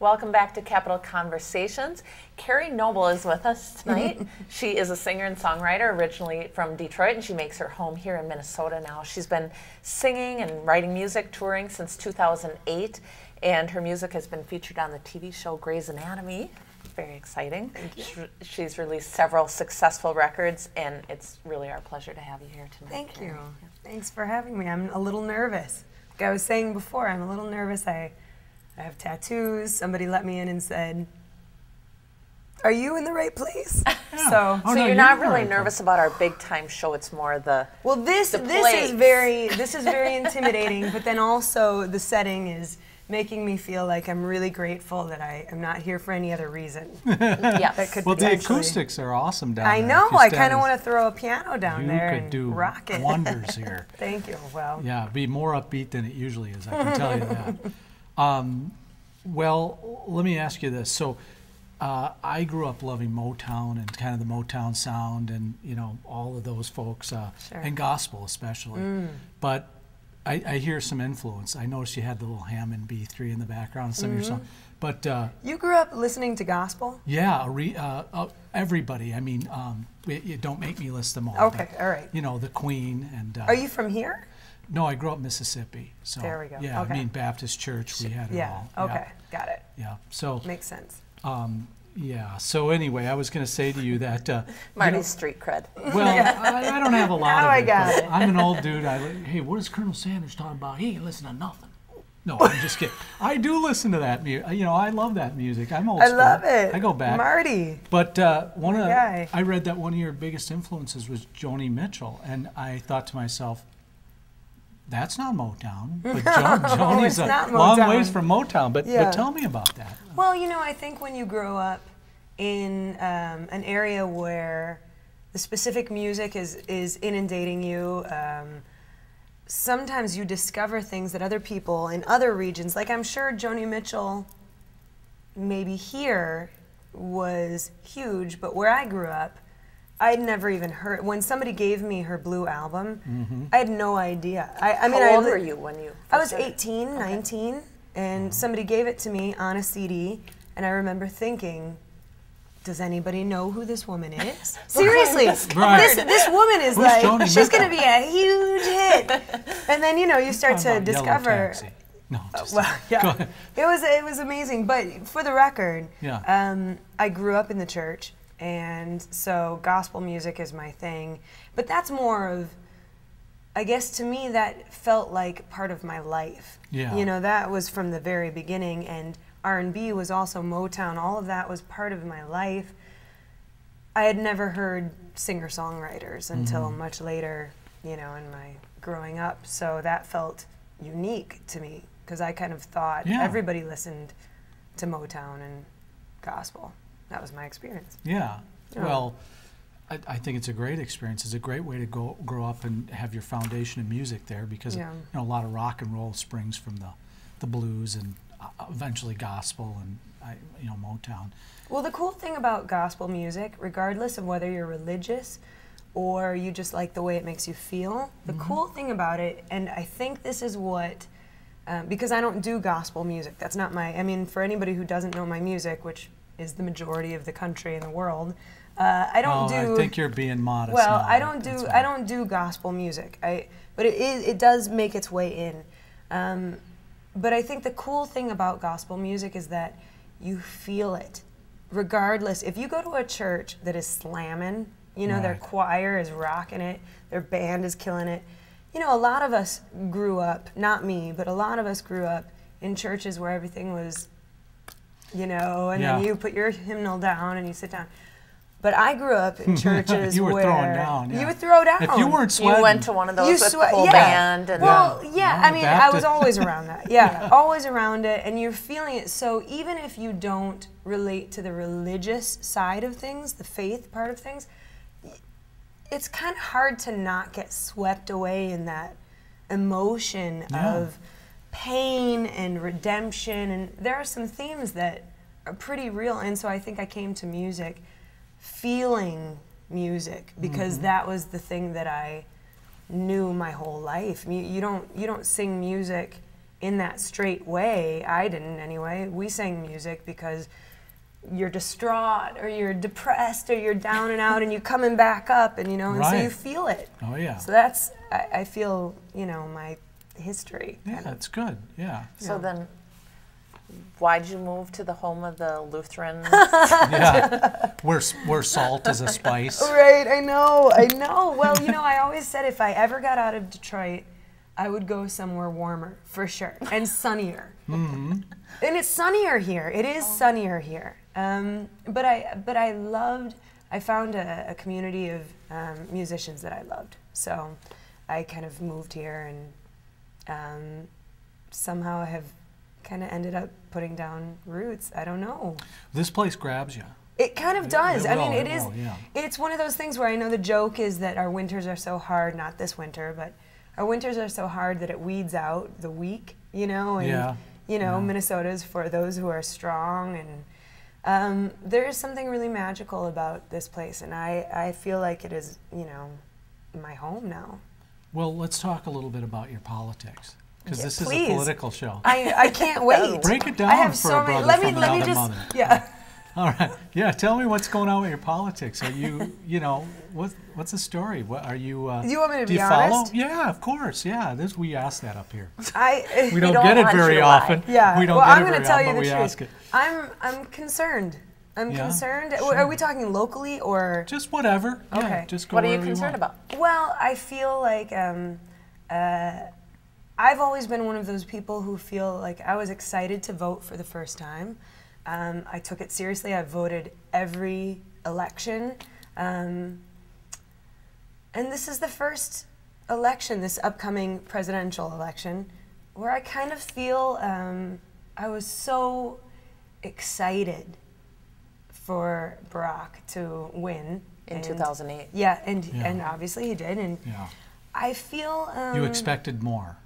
Welcome back to Capital Conversations. Keri Noble is with us tonight. She is a singer and songwriter originally from Detroit, and she makes her home here in Minnesota now. She's been singing and writing music, touring since 2008, and her music has been featured on the TV show Grey's Anatomy. Very exciting. Thank you. She's released several successful records, and it's really our pleasure to have you here tonight. Thank Keri. you. Thanks for having me. I'm a little nervous. Like I was saying before, I'm a little nervous. I have tattoos. Somebody let me in and said, "Are you in the right place?" Yeah. So, So you're not really nervous about our big time show. It's more the well, this is very intimidating. But then also the setting is making me feel like I'm really grateful that I am not here for any other reason. yes. That could Well, the potentially- acoustics are awesome down I there. know. If you I stand kind of as- want to throw a piano down there You could and do rock it. wonders here. Thank you. Well, Yeah, be more upbeat than it usually is, I can tell you that. Well, let me ask you this. So I grew up loving Motown and kind of the Motown sound and, you know, all of those folks, Sure. and gospel especially. But I hear some influence. I noticed you had the little Hammond B3 in the background, some of your songs. But you grew up listening to gospel? yeah, everybody. I mean, you don't make me list them all. Okay, but, all right. You know, the Queen and. Are you from here? No, I grew up in Mississippi. So There we go. yeah, Okay. I mean Baptist church. We had it Yeah. all. Okay. Got it. Yeah. So Makes sense. yeah. So anyway, I was going to say to you that. Marty's street cred. Well, I don't have a lot Now of I it. got but it. I'm an old dude. Hey, what is Colonel Sanders talking about? He ain't listening to nothing. No, I'm just kidding. I do listen to that music. You know, I love that music. I'm old I school. love it. I go back. Marty. But guy. I read that one of your biggest influences was Joni Mitchell, and I thought to myself, that's not Motown. But Joni's it's not a long Motown. ways from Motown. But Yeah. tell me about that. Well, you know, I think when you grow up in an area where the specific music is inundating you, sometimes you discover things that other people in other regions, like I'm sure Joni Mitchell maybe here was huge, but where I grew up, I'd never even heard. When somebody gave me her Blue album, I had no idea. I mean, How old were you when you? I was first started? 18, 19, and somebody gave it to me on a CD, and I remember thinking, does anybody know who this woman is? Seriously, Right. this woman is Who's like, Joni she's Mitchell? going to be a huge hit. And then, you know, you start Talking to about Yellow discover. Taxi. No, just Well, go yeah, ahead. it was amazing. But for the record, Yeah. I grew up in the church, and so gospel music is my thing. But that's more of, I guess to me, that felt like part of my life. Yeah. You know, that was from the very beginning, and R&B was also Motown. All of that was part of my life. I had never heard singer-songwriters until much later, you know, in my growing up. So that felt unique to me because I kind of thought Yeah. everybody listened to Motown and gospel. That was my experience. Yeah. Yeah. Well, I think it's a great experience. It's a great way to grow up and have your foundation in music there because Yeah. you know, a lot of rock and roll springs from the blues and eventually gospel and you know, Motown. Well, the cool thing about gospel music, regardless of whether you're religious or you just like the way it makes you feel, the cool thing about it, and I think this is what, because I don't do gospel music, that's not my, I mean, for anybody who doesn't know my music, which is the majority of the country and the world, I don't do. I think you're being modest. Well, now, I but that's I fine. don't do gospel music. But it does make its way in. But I think the cool thing about gospel music is that you feel it, regardless. If you go to a church that is slamming, you know, their Right. choir is rocking it, their band is killing it. You know, a lot of us grew up, not me, but a lot of us grew up in churches where everything was, you know, and then Yeah. you put your hymnal down and you sit down. But I grew up in churches You were where throwing down, yeah. you would throw down. If you weren't sweating, You went to one of those with the sweat- whole yeah. band and Well, yeah, Yeah, I mean, I was Baptist. always around that. Yeah, always around it, and you're feeling it. So even if you don't relate to the religious side of things, the faith part of things, it's kind of hard to not get swept away in that emotion Yeah. of pain and redemption. And there are some themes that are pretty real. And so I think I came to music feeling music because that was the thing that I knew my whole life. You don't sing music in that straight way. I didn't anyway. We sang music because you're distraught or you're depressed or you're down and out and you're coming back up and, you know, and so you feel it. Oh, yeah. So that's, I feel, you know, my history. Yeah, that's good. Yeah. So then, why'd you move to the home of the Lutheran? Yeah, where salt is a spice. Right, I know. Well, you know, I always said if I ever got out of Detroit, I would go somewhere warmer, for sure, and sunnier. Mm-hmm. And it's sunnier here. It is sunnier here. But I found a community of musicians that I loved. So I kind of moved here and somehow I have kind of ended up putting down roots. I don't know. This place grabs you. It kind of does. It I mean, will, yeah. It's one of those things where I know the joke is that our winters are so hard, not this winter, but our winters are so hard that it weeds out the weak, you know, and, you know, Minnesota's for those who are strong, and there is something really magical about this place, and I feel like it is, you know, my home now. Well, let's talk a little bit about your politics. Because this is a political show. I can't wait. Break it down I have for so a brother many. from another mother. Yeah. All right. Yeah. Tell me what's going on with your politics. Are you, you know, what's the story? What are you? Do you want me to do be you follow? honest? Yeah, of course. Yeah. We ask that up here. We don't get it very often. Yeah. We don't well, get I'm it going very to tell often, you but the we truth. ask it. I'm concerned. I'm concerned. Sure. Are we talking locally or? Just whatever. Okay. Yeah, just go What are you wherever concerned want. about? Well, I feel like I've always been one of those people who feel like I was excited to vote for the first time. I took it seriously. I voted every election. And this is the first election, this upcoming presidential election, where I kind of feel I was so excited for Barack to win. In 2008. Yeah, and obviously he did. And I feel... you expected more.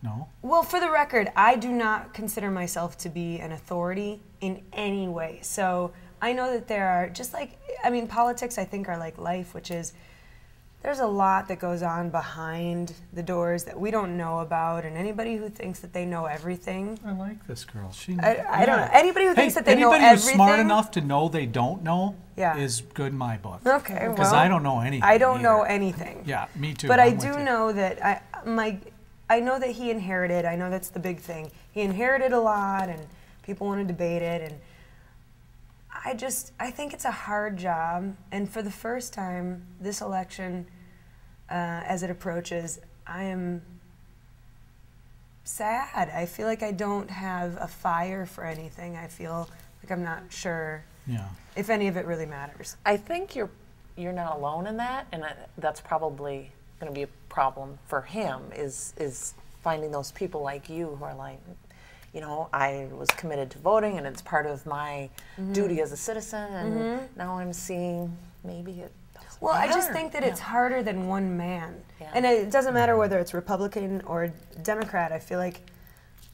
No? Well, for the record, I do not consider myself to be an authority in any way. So I know that there are, just like, I mean, politics I think are like life, which is there's a lot that goes on behind the doors that we don't know about, and anybody who thinks that they know everything. I like this girl. I don't know. Anybody who thinks that they know everything. Anybody who's smart enough to know they don't know is good in my book. Okay, well. Because I don't know anything. I don't know anything. Yeah, me too. But I do know that I know that he inherited, I know that's the big thing. He inherited a lot and people want to debate it, and I think it's a hard job, and for the first time this election, as it approaches, I am sad. I feel like I don't have a fire for anything. I feel like I'm not sure if any of it really matters. I think you're not alone in that, and that's probably going to be a problem for him is finding those people like you who are like, you know, I was committed to voting and it's part of my duty as a citizen, and now I'm seeing maybe it doesn't matter. I just think that it's harder than one man. Yeah. And it doesn't matter whether it's Republican or Democrat. I feel like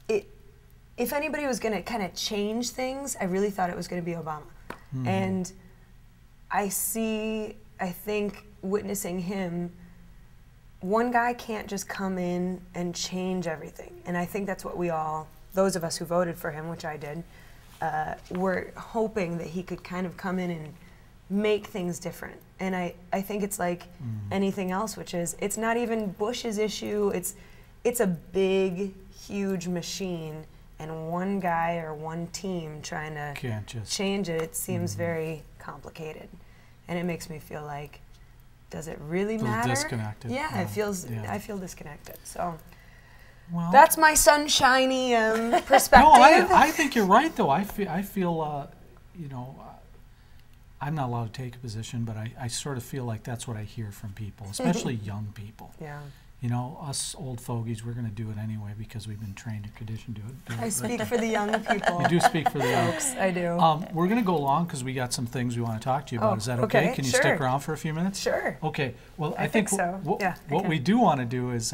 if anybody was going to kind of change things, I really thought it was going to be Obama. And I think witnessing him, one guy can't just come in and change everything. And I think that's what those of us who voted for him, which I did, were hoping that he could kind of come in and make things different. And I think it's like anything else, which is, it's not even Bush's issue, it's a big, huge machine, and one guy or one team trying to change it, it seems very complicated. And it makes me feel like, does it really matter? Disconnected. Yeah, it feels. I feel disconnected. So that's my sunshiny perspective. No, I think you're right though. I feel you know, I'm not allowed to take a position, but I sort of feel like that's what I hear from people, especially young people. Yeah. You know, us old fogies, we're going to do it anyway because we've been trained and conditioned to it. I speak for the young people. You do speak for the young. I do. We're going to go along because we got some things we want to talk to you about. Is that okay? Can you stick around for a few minutes? Sure. Okay. Well, I think so. What we do want to do is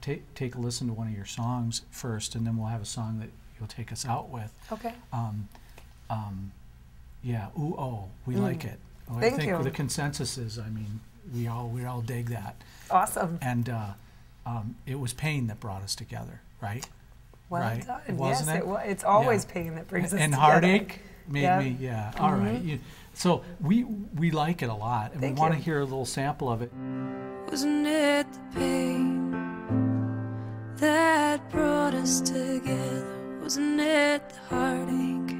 take a listen to one of your songs first, and then we'll have a song that you'll take us out with. Okay. Yeah. Ooh, oh, we like it. Well, Thank I think you. the consensus is, I mean, we all dig that. Awesome. And it was pain that brought us together, right? Well right? done. Wasn't Yes, it? it's always Yeah. pain that brings us And together. heartache made Yep. me, yeah. All right. So we like it a lot, and Thank we want to you. hear a little sample of it. Wasn't it the pain that brought us together? Wasn't it the heartache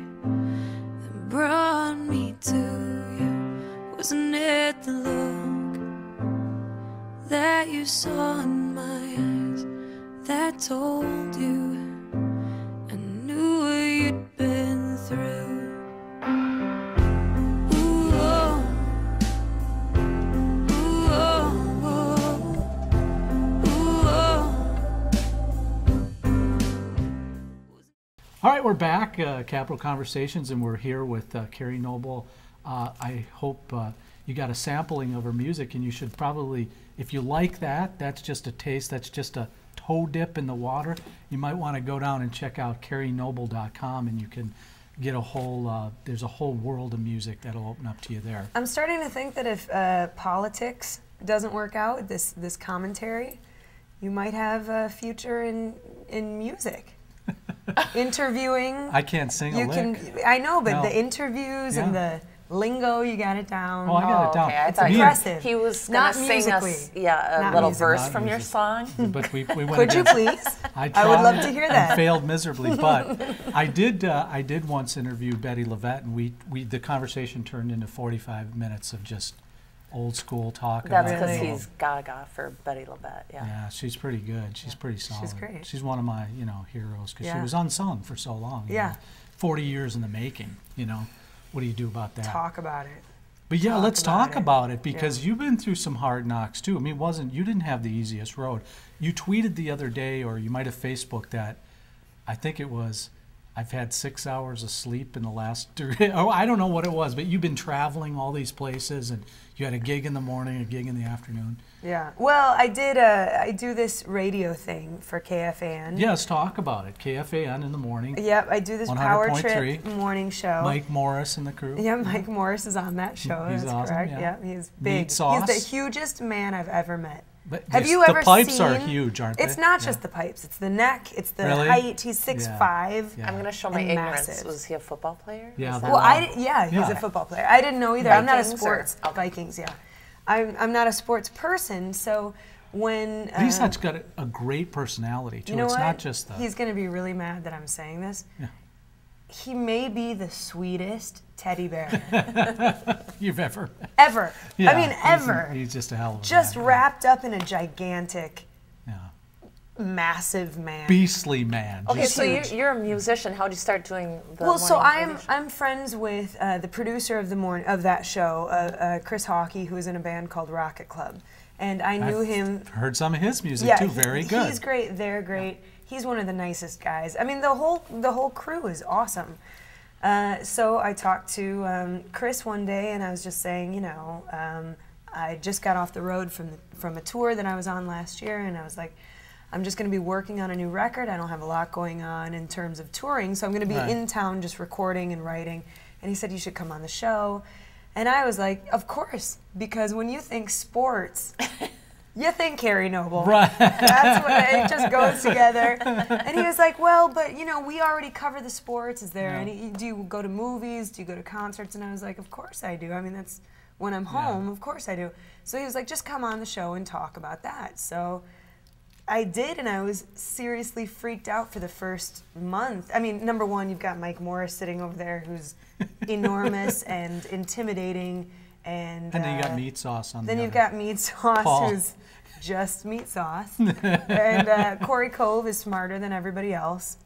that brought me to you? Wasn't it the look that you saw in my eyes that told you I knew what you'd been through? Ooh, oh. Ooh, oh, oh. All right, we're back, Capital Conversations, and we're here with Keri Noble. I hope you got a sampling of her music, and you should probably, if you like that, that's just a taste, that's just a toe dip in the water. You might want to go down and check out kerrynoble.com, and you can get a whole, there's a whole world of music that'll open up to you there. I'm starting to think that if politics doesn't work out, this commentary, you might have a future in music. Interviewing. I can't sing a lick. I know, but No. the interviews and the lingo, you got it down. Oh, I got it down. Okay, I It's thought impressive. he was Not going to sing us musically. a Not little musically. verse Not from your music. song. But we went Could you against- please? I would tried love to hear that. and failed miserably, but I did once interview Betty Levette, and the conversation turned into 45 minutes of just old school talk. That's about because the he's gaga for Betty Levette. Yeah. Yeah, she's pretty good. She's pretty solid. great. She's one of my, heroes because she Yeah. was unsung for so long. you Yeah. know. 40 years in the making, What do you do about that? Talk about it. But yeah, talk let's about talk it. about it because Yeah. you've been through some hard knocks too. I mean, you didn't have the easiest road. You tweeted the other day, or you might have Facebooked that, I think it was, I've had 6 hours of sleep in the last, I don't know what it was, but you've been traveling all these places, and you had a gig in the morning, a gig in the afternoon. Yeah. Well, I do this radio thing for KFAN. Yes, talk about it. KFAN in the morning. Yep, I do this Power 100.3. Trip morning show. Mike Morris and the crew. Yeah, Mike Morris is on that show. He's That's awesome, correct. yeah. He's big. Meat sauce. He's the hugest man I've ever met. But Have just you ever the pipes seen? are huge, aren't they? It's not Yeah. just the pipes. It's the neck. It's the Really? height. He's 6'5". Yeah. I'm going to show my And ignorance. massive. Was he a football player? Yeah, Is the that- Well, Wow. he's Yeah. a football player. I didn't know either. I'm not a Vikings sports or- okay. Vikings. Yeah, I'm not a sports person. So when He's got a great personality too. you know It's what? not just the. He's going to be really mad that I'm saying this. Yeah. He may be the sweetest teddy bear You've ever. ever. Yeah, I mean, ever. He's just a hell of a Just guy. wrapped up in a gigantic, Yeah. massive man. Beastly man. Okay, Just- so you're a musician. How did you start doing the Well, so morning radio show? I'm friends with the producer of that show, Chris Hockey, who is in a band called Rocket Club, and I knew I've him. heard some of his music Yeah, too. Very good. He's great. They're great. He's one of the nicest guys. I mean, the whole crew is awesome. So I talked to Chris one day, and I was just saying, I just got off the road from a tour that I was on last year, and I was like, I'm just going to be working on a new record. I don't have a lot going on in terms of touring, so I'm going to be Right. in town just recording and writing. And he said, you should come on the show. And I was like, of course, because when you think sports, you think Keri Noble. Right. That's what it just goes together. And he was like, well, but we already cover the sports. Is there any, do you go to movies? Do you go to concerts? And I was like, of course I do. I mean, that's when I'm home, of course I do. So he was like, just come on the show and talk about that. So I did, and I was seriously freaked out for the first month. I mean, number one, you've got Mike Morris sitting over there who's enormous and intimidating. And then you got meat sauce on Then the you've other. got meat sauce, Paul. who's just meat sauce. And Corey Cove is smarter than everybody else.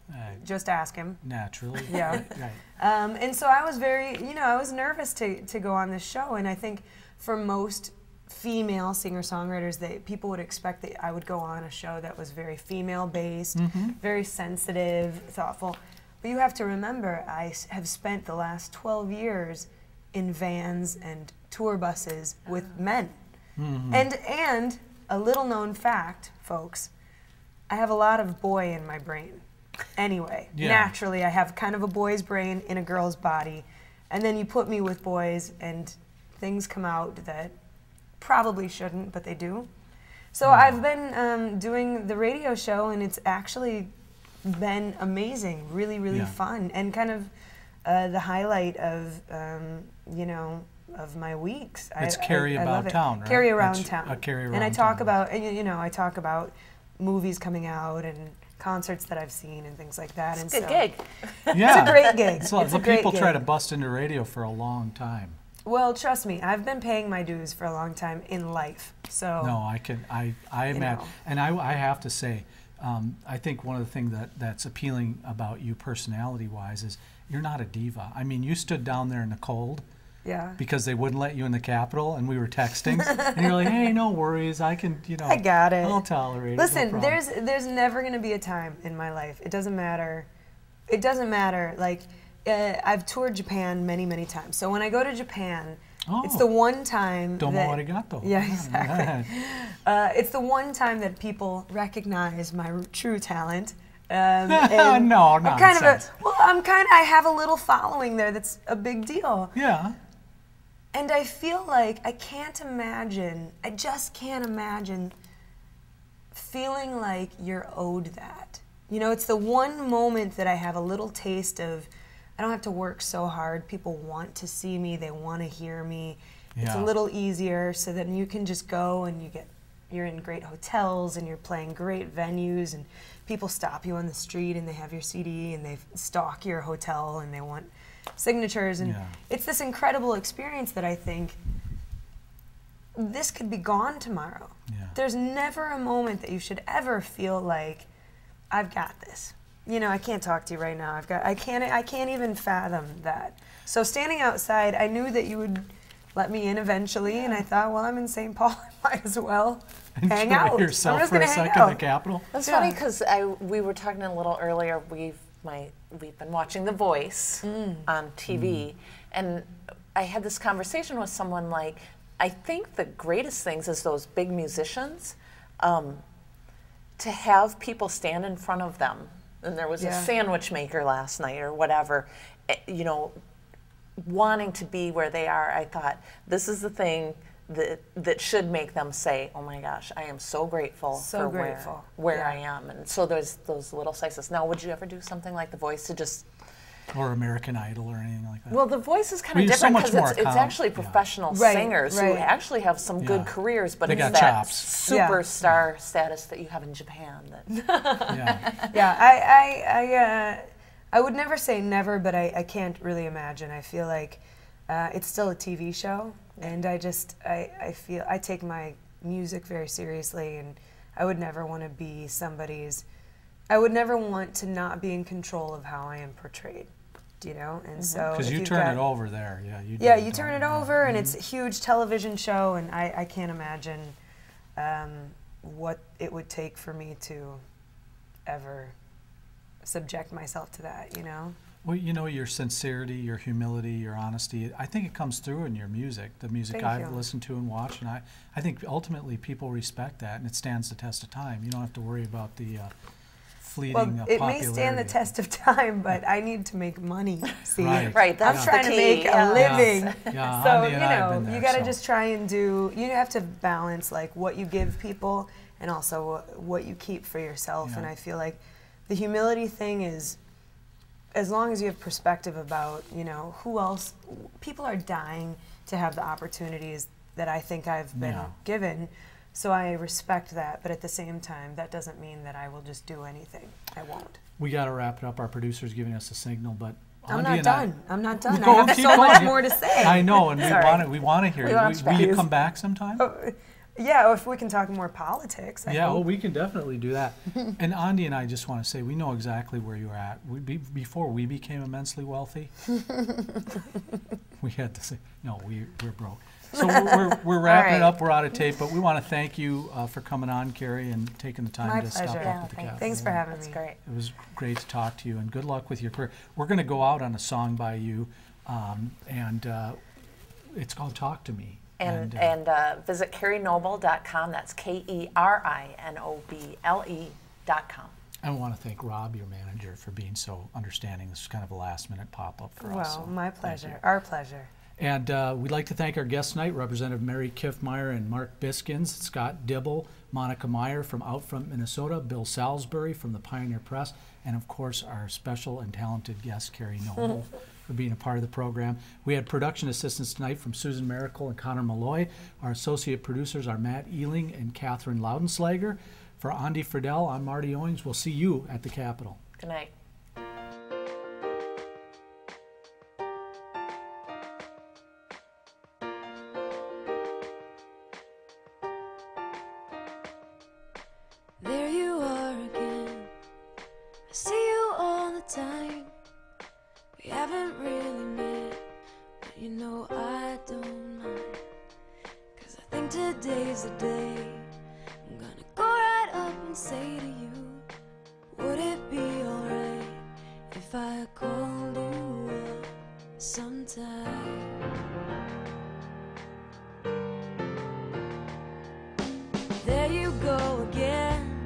Just ask him. Naturally. Yeah. Right. And so I was very, I was nervous to go on this show. And I think for most female singer-songwriters, people would expect that I would go on a show that was very female-based, very sensitive, thoughtful. But you have to remember, I have spent the last 12 years in vans and tour buses with men. And a little-known fact, folks, I have a lot of boy in my brain. Anyway, naturally, I have kind of a boy's brain in a girl's body. And then you put me with boys, and things come out that probably shouldn't, but they do. So I've been doing the radio show, and it's actually been amazing, really, really fun, and kind of the highlight of, you know, of my weeks. It's Carrie About Town, right? Carrie Around Town. Carrie Around And I talk Town. about, and, you know, I talk about movies coming out and concerts that I've seen and things like that. It's and a good gig. Yeah. It's a great gig. It's a lot. It's a So great people try to gig. bust into radio for a long time. Well, trust me, I've been paying my dues for a long time in life. So No, I imagine, know. and I have to say, I think one of the things that's appealing about you personality-wise is you're not a diva. I mean, you stood down there in the cold yeah. because they wouldn't let you in the Capitol, and we were texting, and you're like, hey, no worries, I can, you know, I got it. I'll tolerate Listen, it. No problem. there's never going to be a time in my life. It doesn't matter. It doesn't matter. Like, I've toured Japan many, many times. So when I go to Japan, it's the one time Domo that, arigato. Yeah, exactly. It's the one time that people recognize my true talent. And No, I'm kind of nonsense. I have a little following there that's a big deal. Yeah. And I feel like I just can't imagine feeling like you're owed that. You know, it's the one moment that I have a little taste of, I don't have to work so hard. People want to see me, they want to hear me. It's a Yeah. little easier, so then you can just go and you're in great hotels and you're playing great venues, and people stop you on the street and they have your CD and they stalk your hotel and they want signatures, and it's this incredible experience that I think this could be gone tomorrow. Yeah. There's never a moment that you should ever feel like I've got this. You know, I can't talk to you right now. I can't even fathom that. So standing outside, I knew that you would let me in eventually, and I thought, well, I'm in St. Paul, I might as well hang Enjoy out. yourself I'm just for a gonna hang second in the out. Capitol. That's Yeah. funny because we were talking a little earlier. We've been watching The Voice on TV, and I had this conversation with someone like, I think the greatest things is those big musicians, to have people stand in front of them. And there was a sandwich maker last night or whatever, you know, wanting to be where they are. I thought this is the thing that should make them say, "Oh my gosh, I am so grateful for where I am." And so there's those little slices. Now, would you ever do something like The Voice to just? Or American Idol or anything like that. Well, The Voice is kind Well, of you're so different much because more it's actually professional singers who right. actually have some good careers, but They it's got that chops. superstar status that you have in Japan. That Yeah, I would never say never, but I can't really imagine. I feel like it's still a TV show, and I feel I take my music very seriously, and I would never want to be I would never want to not be in control of how I am portrayed, you know? And so because you turn it over there, you do. you turn it over, and it's a huge television show, and I can't imagine what it would take for me to ever subject myself to that, you know? Well, you know, your sincerity, your humility, your honesty, I think it comes through in your music, the music Thank I've you. listened to and watched, and I think ultimately people respect that, and it stands the test of time. You don't have to worry about the fleeting Well, it may popularity. stand the test of time, but I need to make money. See, Right, that's I'm the trying to key. make Yeah. a living. Yeah, So, Andy you and I have know, been there, you got to so. just try and you have to balance like what you give people and also what you keep for yourself. Yeah. And I feel like the humility thing is, as long as you have perspective about, you know, who else, people are dying to have the opportunities that I think I've been given. So I respect that, but at the same time, that doesn't mean that I will just do anything. I won't. We got to wrap it up. Our producer's giving us a signal, but I'm Andy not and done. I'm not done. Go, I have keep so much going. more to say. I know, and Sorry. we want to hear you. want you Will you back. come back sometime? Yeah, if we can talk more politics. I Yeah, hope. well, we can definitely do that. And Andy and I just want to say, we know exactly where you're at. Before we became immensely wealthy, we had to say, no, we're broke. So we're wrapping it up. We're out of tape, but we want to thank you for coming on, Carrie, and taking the time My to stop pleasure. up Yeah, at the Capitol. Thanks for having That's me. great. It was great to talk to you, and good luck with your career. We're going to go out on a song by you, and it's called "Talk to Me." And visit kerinoble.com. That's KERINOBLE.com. I want to thank Rob, your manager, for being so understanding. This is kind of a last-minute pop-up for us. Well, so my thank pleasure. you. Our pleasure. And we'd like to thank our guests tonight, Representative Mary Kiffmeyer and Mark Biskins, Scott Dibble, Monica Meyer from Outfront, Minnesota, Bill Salisbury from the Pioneer Press, and of course our special and talented guest, Keri Noble, for being a part of the program. We had production assistants tonight from Susan Miracle and Connor Malloy. Our associate producers are Matt Ealing and Catherine Loudenslager. For Andy Friedel, I'm Marty Owings. We'll see you at the Capitol. Good night. There you are again. I see you all the time. We haven't really met, but you know I don't mind. 'Cause I think today's the day I'm gonna go right up and say to you, would it be alright if I called you up sometime? There you go again.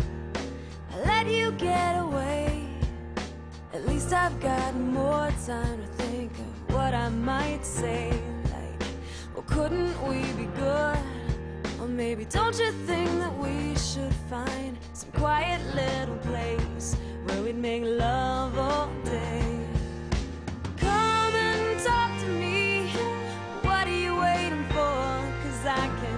I let you get away. At least I've got more time to think of what I might say. Like, well, couldn't we be good? Or maybe don't you think that we should find some quiet little place where we'd make love all day? Come and talk to me. What are you waiting for? 'Cause I can